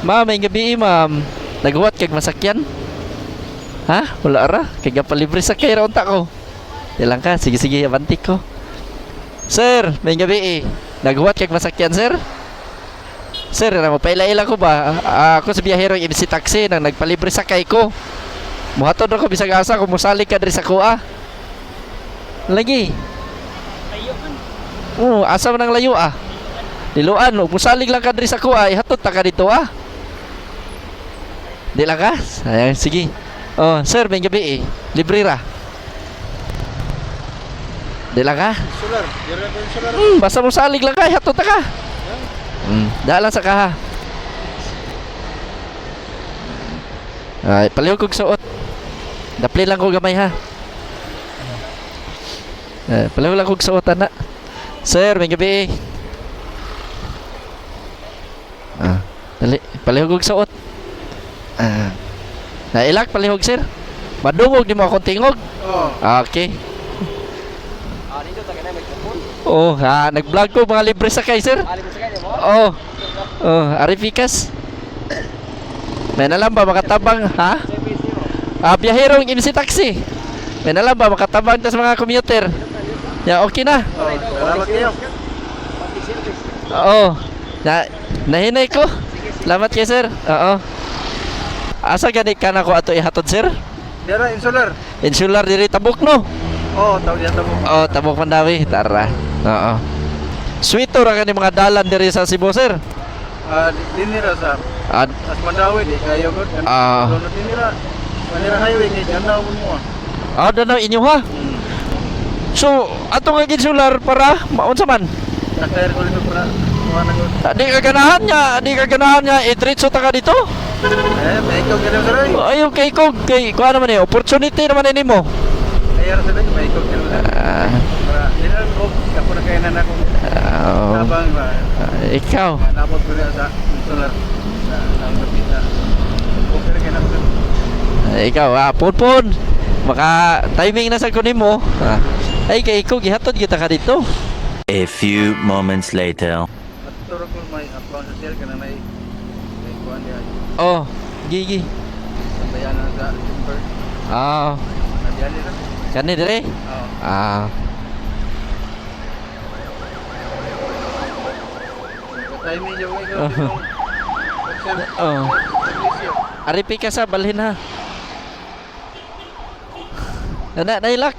Ma'am, may gabi ma'am. Naghuwat kag masakyan? Ha? Wala ra. Kaya palibre sa kay raon ta ko. Ilang ka? Sige, sige. Abantik ko. Sir, may gabi Naghuwat kag masakyan, sir? Sir, mapaila-ila ko ba? Ako sa biyahero yung si taxi nang nagpalibre sa kay ko. Muhatod ako bisag asa kung musalig ka diri sa kuha. Lagi. Asa man ang layo Diluan, musalig lang ka diri sa kuha, ihatod ta ka dito Di lang ka? Ayan, sige. Oh, sir, may gabi libre ra. Di lang ka? Solar, solar. Basta musalig lang ka, ihatod ta ka. Daan lang sa kaha. Ay, palihog kong suot. Dapli lang ko gamay ha. Palihog lang kong suot na. Sir, may gabi dali, palihog kong suot. Nailak palihog sir. Madungog di mo akong tingog. Okay. Dito ta kanay magtapon. Nag-vlog ko mga libre sakay sir. Libre sakay mo? Arifikas. May nalang ba makatabang ha? Biyaherong MC taxi. May nalang ba makatabang tas mga commuter? Okay na. Salamat kayo. Nahinay ko. Salamat kayo sir. Asa gani ka na ko ato ihatod sir? Dira insular. Insular diri Tabuk no? Tawag yan Tabuk. Tabuk Mandawi. Tara. Sweeto ra kani mga dalan diri sa Cebu sir. Dinira sa Ad As Mandawi di kayo gud. Dinira. Manira highway ni Janaw mo. Danaw inyo ha? So, ato nga insular para maunsa man? Nakayar ko dito para kuha na gud. Di ka ganahan niya i-diretso ta ka dito? May ikaw ganun sir. Ayaw kay ko kay kuha naman opportunity naman ini mo. Ayar sa may ikaw ganun. Para dinira ko ako na kay nana ko. Sabang ba. Ikaw. Napot ko sa insular. Ang kapita. Okay kay nako. Ikaw pon. Maka timing na sa kunin mo. Ay kay ko gihatod kita ka dito. A few moments later. Turo ko may account sa sir kana may kuan dia. Gigi. Bayanan sa number. Nabiyali lang. Kani dire? Timing yung ikaw. Aripi ka sa balhin ha. Nailak.